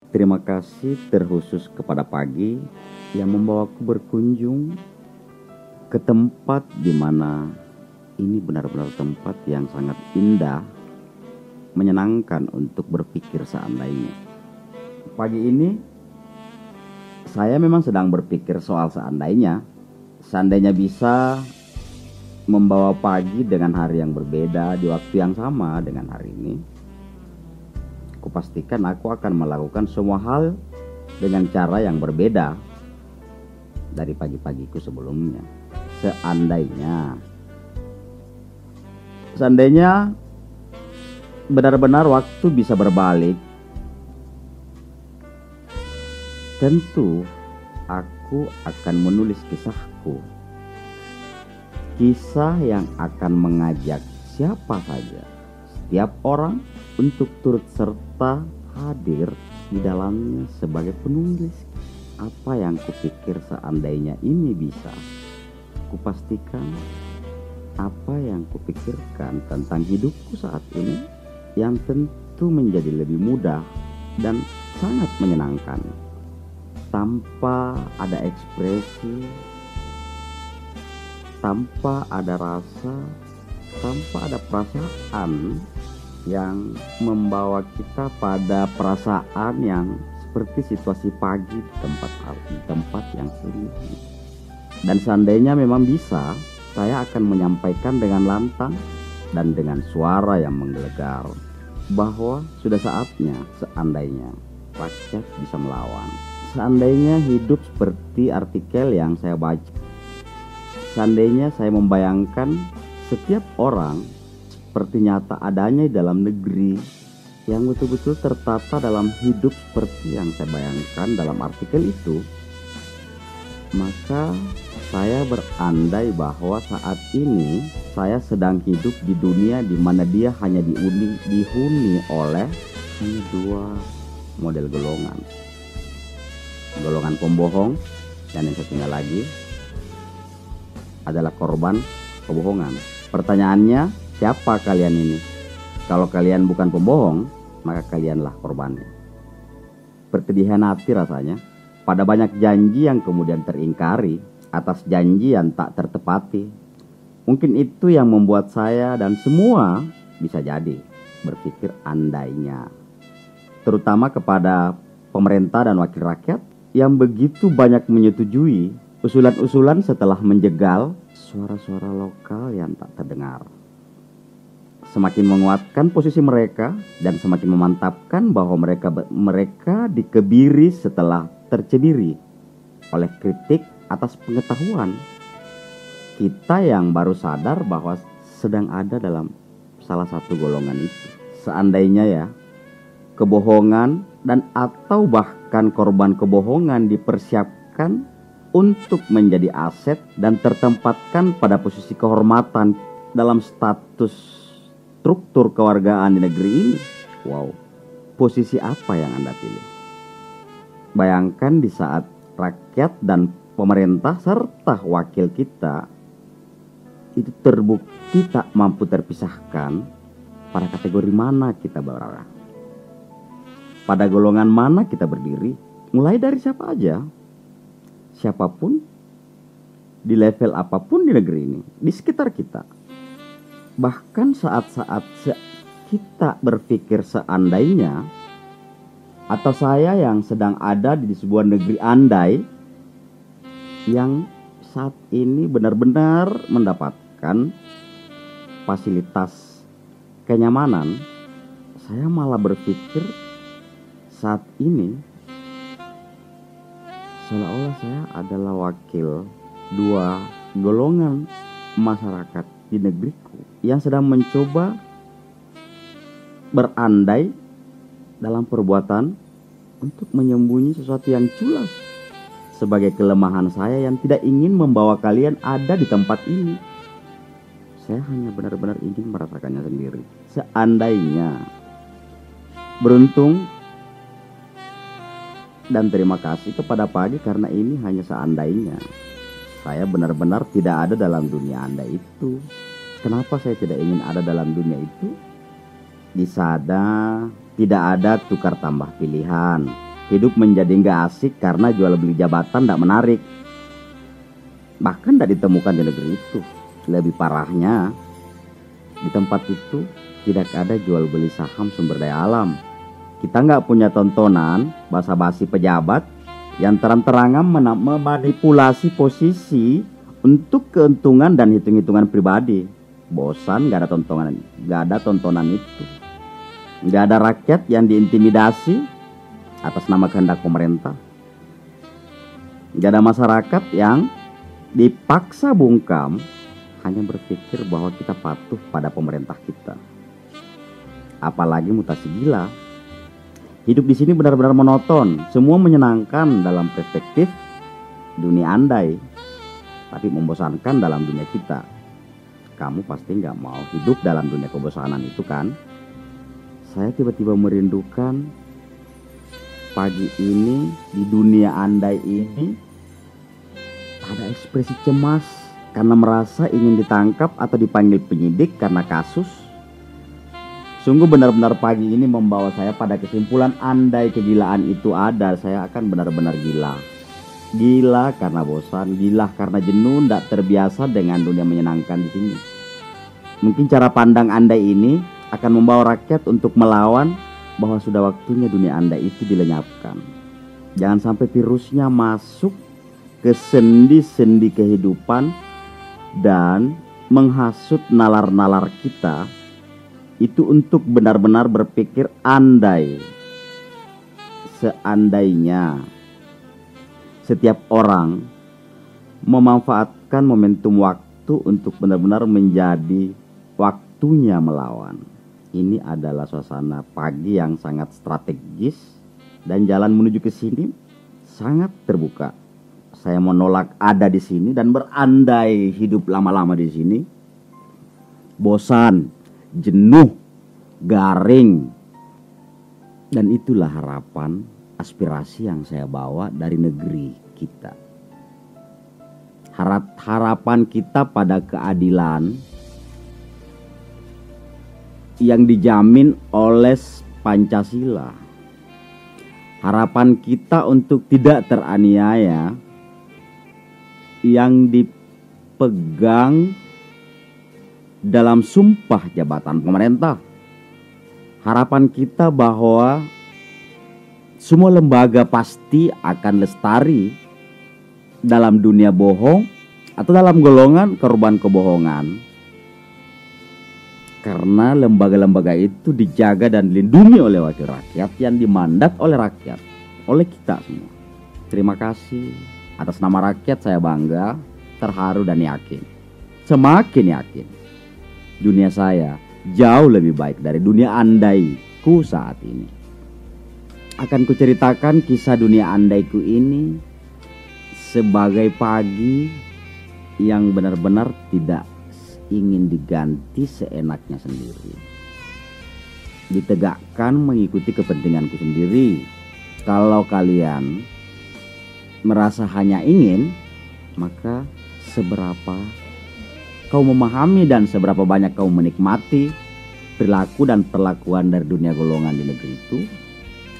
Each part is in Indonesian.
Terima kasih terkhusus kepada pagi yang membawaku berkunjung ke tempat di mana ini benar-benar tempat yang sangat indah, menyenangkan untuk berpikir seandainya. Pagi ini saya memang sedang berpikir soal seandainya bisa membawa pagi dengan hari yang berbeda di waktu yang sama dengan hari ini. Kupastikan aku akan melakukan semua hal dengan cara yang berbeda dari pagi-pagiku sebelumnya. Seandainya benar-benar waktu bisa berbalik, tentu aku akan menulis kisahku. Kisah yang akan mengajak siapa saja, setiap orang untuk turut serta hadir di dalamnya sebagai penulis. Apa yang kupikir seandainya ini bisa, kupastikan apa yang kupikirkan tentang hidupku saat ini yang tentu menjadi lebih mudah dan sangat menyenangkan. Tanpa ada ekspresi, tanpa ada rasa, tanpa ada perasaan yang membawa kita pada perasaan yang seperti situasi pagi di tempat yang sunyi. Dan seandainya memang bisa, saya akan menyampaikan dengan lantang dan dengan suara yang menggelegar bahwa sudah saatnya seandainya rakyat bisa melawan. Seandainya hidup seperti artikel yang saya baca. Seandainya saya membayangkan setiap orang seperti nyata adanya di dalam negeri yang betul-betul tertata dalam hidup seperti yang saya bayangkan dalam artikel itu, maka saya berandai bahwa saat ini saya sedang hidup di dunia di mana dia hanya dihuni oleh hanya dua model golongan. Golongan pembohong dan yang satunya lagi adalah korban kebohongan. Pertanyaannya, siapa kalian ini? Kalau kalian bukan pembohong, maka kalianlah korbannya. Seperti dikhianati rasanya pada banyak janji yang kemudian teringkari atas janji yang tak tertepati. Mungkin itu yang membuat saya dan semua bisa jadi berpikir andainya, terutama kepada pemerintah dan wakil rakyat yang begitu banyak menyetujui usulan-usulan setelah menjegal suara-suara lokal yang tak terdengar. Semakin menguatkan posisi mereka dan semakin memantapkan bahwa mereka dikebiri setelah tercebiri oleh kritik atas pengetahuan. Kita yang baru sadar bahwa sedang ada dalam salah satu golongan itu. Seandainya ya, kebohongan dan atau bahkan korban kebohongan dipersiapkan untuk menjadi aset dan tertempatkan pada posisi kehormatan dalam status struktur kewargaan di negeri ini. Wow, posisi apa yang Anda pilih? Bayangkan di saat rakyat dan pemerintah serta wakil kita itu terbukti tak mampu terpisahkan, pada kategori mana kita berada, pada golongan mana kita berdiri, mulai dari siapa aja, siapapun, di level apapun di negeri ini, di sekitar kita. Bahkan saat-saat kita berpikir seandainya, atau saya yang sedang ada di sebuah negeri andai yang saat ini benar-benar mendapatkan fasilitas kenyamanan, saya malah berpikir saat ini seolah-olah saya adalah wakil dua golongan masyarakat di negeriku yang sedang mencoba berandai dalam perbuatan untuk menyembunyi sesuatu yang culas sebagai kelemahan saya yang tidak ingin membawa kalian ada di tempat ini. Saya hanya benar-benar ingin merasakannya sendiri. Seandainya. Beruntung dan terima kasih kepada pagi karena ini hanya seandainya. Saya benar-benar tidak ada dalam dunia Anda itu. Kenapa saya tidak ingin ada dalam dunia itu? Di sana tidak ada tukar tambah pilihan. Hidup menjadi nggak asik karena jual beli jabatan tidak menarik. Bahkan tidak ditemukan di negeri itu. Lebih parahnya, di tempat itu tidak ada jual beli saham sumber daya alam. Kita nggak punya tontonan basa-basi pejabat yang terang-terangan memanipulasi posisi untuk keuntungan dan hitung-hitungan pribadi. Bosan nggak ada tontonan itu. Nggak ada rakyat yang diintimidasi atas nama kehendak pemerintah. Nggak ada masyarakat yang dipaksa bungkam hanya berpikir bahwa kita patuh pada pemerintah kita. Apalagi mutasi gila. Hidup di sini benar-benar monoton. Semua menyenangkan dalam perspektif dunia andai, tapi membosankan dalam dunia kita. Kamu pasti nggak mau hidup dalam dunia kebosanan itu kan? Saya tiba-tiba merindukan pagi ini di dunia andai ini ada ekspresi cemas karena merasa ingin ditangkap atau dipanggil penyidik karena kasus. Sungguh benar-benar pagi ini membawa saya pada kesimpulan andai kegilaan itu ada, saya akan benar-benar gila. Gila karena bosan, gila karena jenuh, tidak terbiasa dengan dunia menyenangkan di sini. Mungkin cara pandang andai ini akan membawa rakyat untuk melawan bahwa sudah waktunya dunia andai itu dilenyapkan. Jangan sampai virusnya masuk ke sendi-sendi kehidupan dan menghasut nalar-nalar kita itu untuk benar-benar berpikir andai. Seandainya setiap orang memanfaatkan momentum waktu untuk benar-benar menjadi waktunya melawan. Ini adalah suasana pagi yang sangat strategis dan jalan menuju ke sini sangat terbuka. Saya menolak ada di sini dan berandai hidup lama-lama di sini. Bosan, jenuh, garing. Dan itulah harapan, aspirasi yang saya bawa dari negeri kita. Harapan kita pada keadilan yang dijamin oleh Pancasila. Harapan kita untuk tidak teraniaya yang dipegang dalam sumpah jabatan pemerintah. Harapan kita bahwa semua lembaga pasti akan lestari dalam dunia bohong atau dalam golongan korban kebohongan. Karena lembaga-lembaga itu dijaga dan dilindungi oleh wakil rakyat yang dimandat oleh rakyat, oleh kita semua. Terima kasih. Atas nama rakyat saya bangga, terharu dan yakin. Semakin yakin. Dunia saya jauh lebih baik dari dunia andaiku saat ini. Akan kuceritakan kisah dunia andaiku ini sebagai pagi yang benar-benar tidak ingin diganti seenaknya sendiri. Ditegakkan mengikuti kepentinganku sendiri. Kalau kalian merasa hanya ingin, maka seberapa kau memahami dan seberapa banyak kau menikmati perilaku dan perlakuan dari dunia golongan di negeri itu,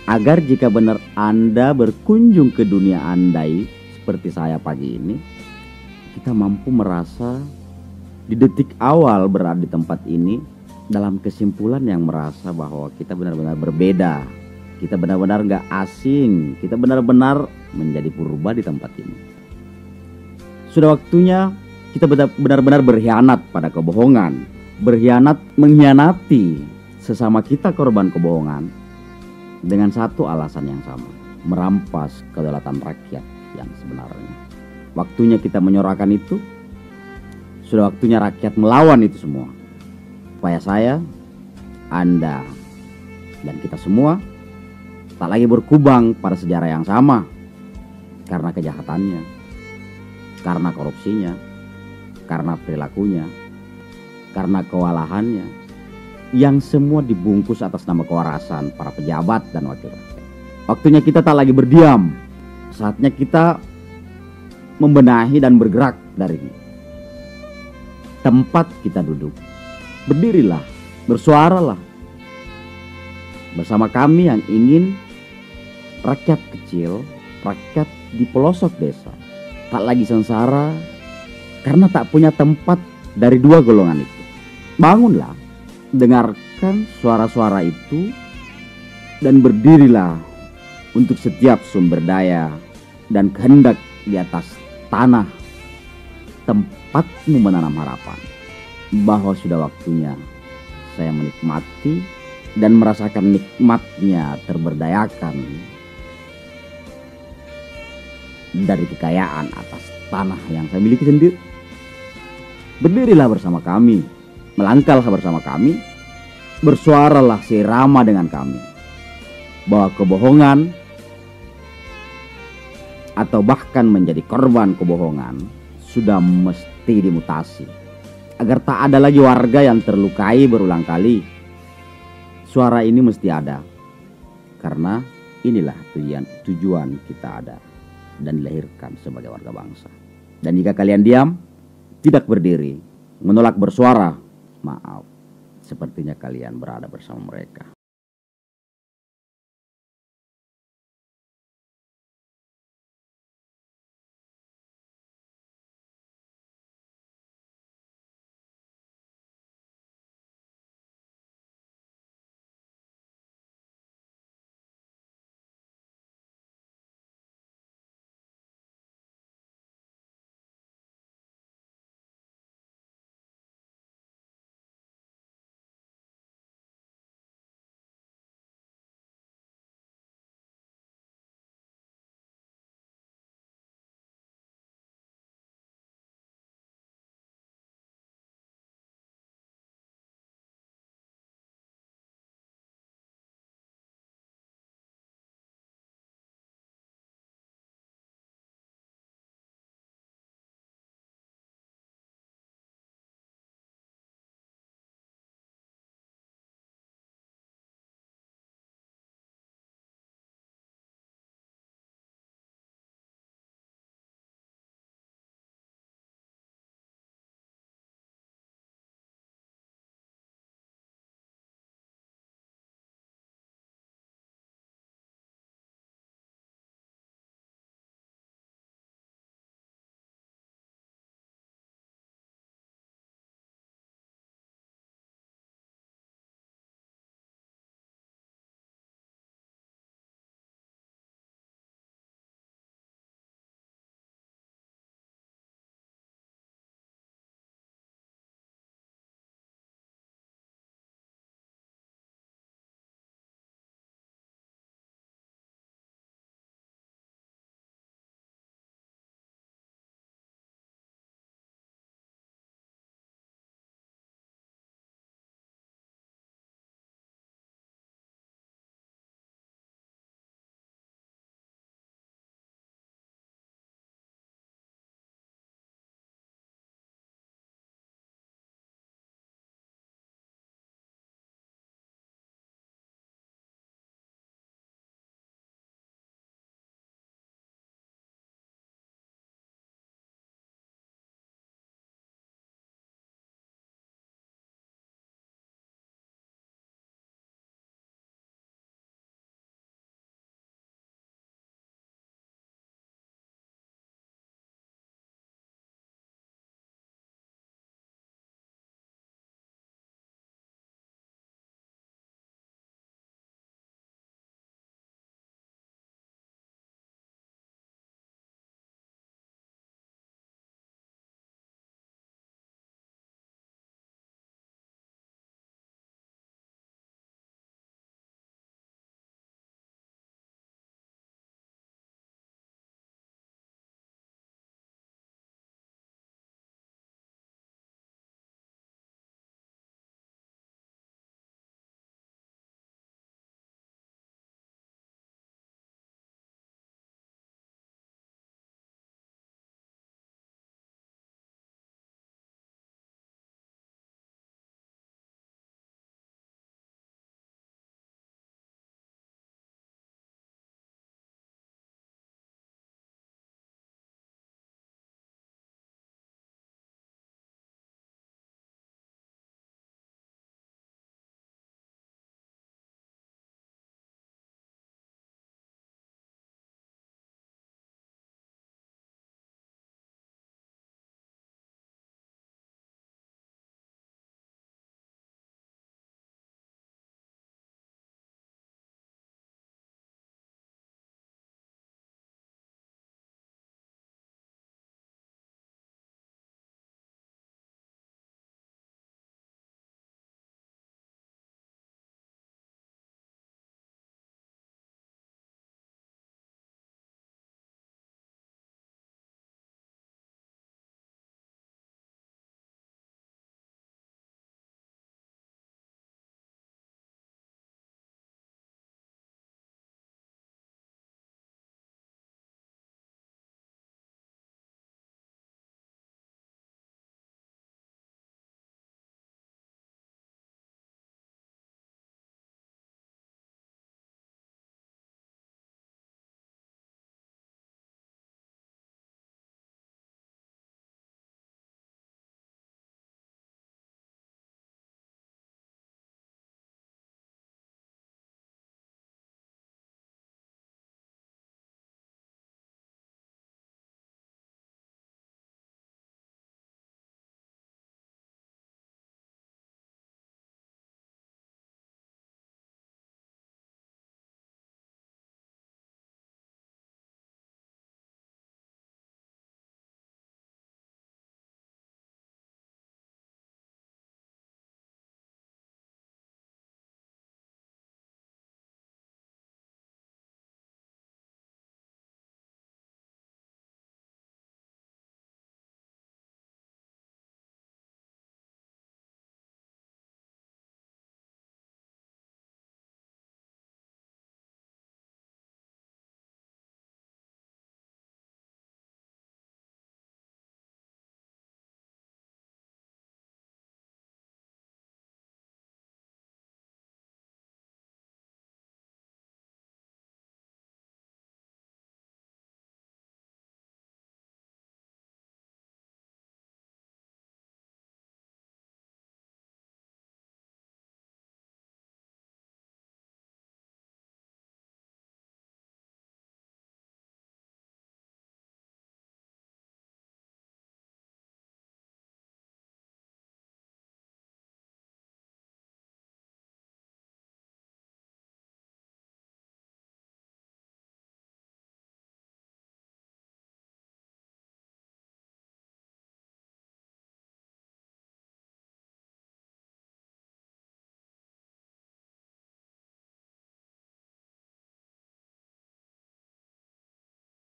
agar jika benar Anda berkunjung ke dunia andai seperti saya pagi ini, kita mampu merasa di detik awal berada di tempat ini dalam kesimpulan yang merasa bahwa kita benar-benar berbeda. Kita benar-benar gak asing. Kita benar-benar menjadi purba di tempat ini. Sudah waktunya kita benar-benar berkhianat pada kebohongan. Mengkhianati sesama kita korban kebohongan dengan satu alasan yang sama. Merampas kedaulatan rakyat yang sebenarnya. Waktunya kita menyorakan itu. Sudah waktunya rakyat melawan itu semua. Supaya saya, Anda, dan kita semua tak lagi berkubang pada sejarah yang sama. Karena kejahatannya, karena korupsinya, karena perilakunya, karena kewalahannya. Yang semua dibungkus atas nama kewarasan para pejabat dan wakil rakyat. Waktunya kita tak lagi berdiam. Saatnya kita membenahi dan bergerak dari tempat kita duduk. Berdirilah, bersuaralah bersama kami yang ingin rakyat kecil, rakyat di pelosok desa, tak lagi sengsara karena tak punya tempat dari dua golongan itu. Bangunlah, dengarkan suara-suara itu, dan berdirilah untuk setiap sumber daya dan kehendak di atas tanah tempatmu menanam harapan, bahwa sudah waktunya saya menikmati dan merasakan nikmatnya terberdayakan dari kekayaan atas tanah yang saya miliki sendiri. Berdirilah bersama kami, melangkahlah bersama kami, bersuaralah seirama dengan kami, bahwa kebohongan atau bahkan menjadi korban kebohongan sudah mesti dimutasi, agar tak ada lagi warga yang terlukai berulang kali. Suara ini mesti ada, karena inilah tujuan kita ada dan dilahirkan sebagai warga bangsa. Dan jika kalian diam, tidak berdiri, menolak bersuara, maaf, sepertinya kalian berada bersama mereka.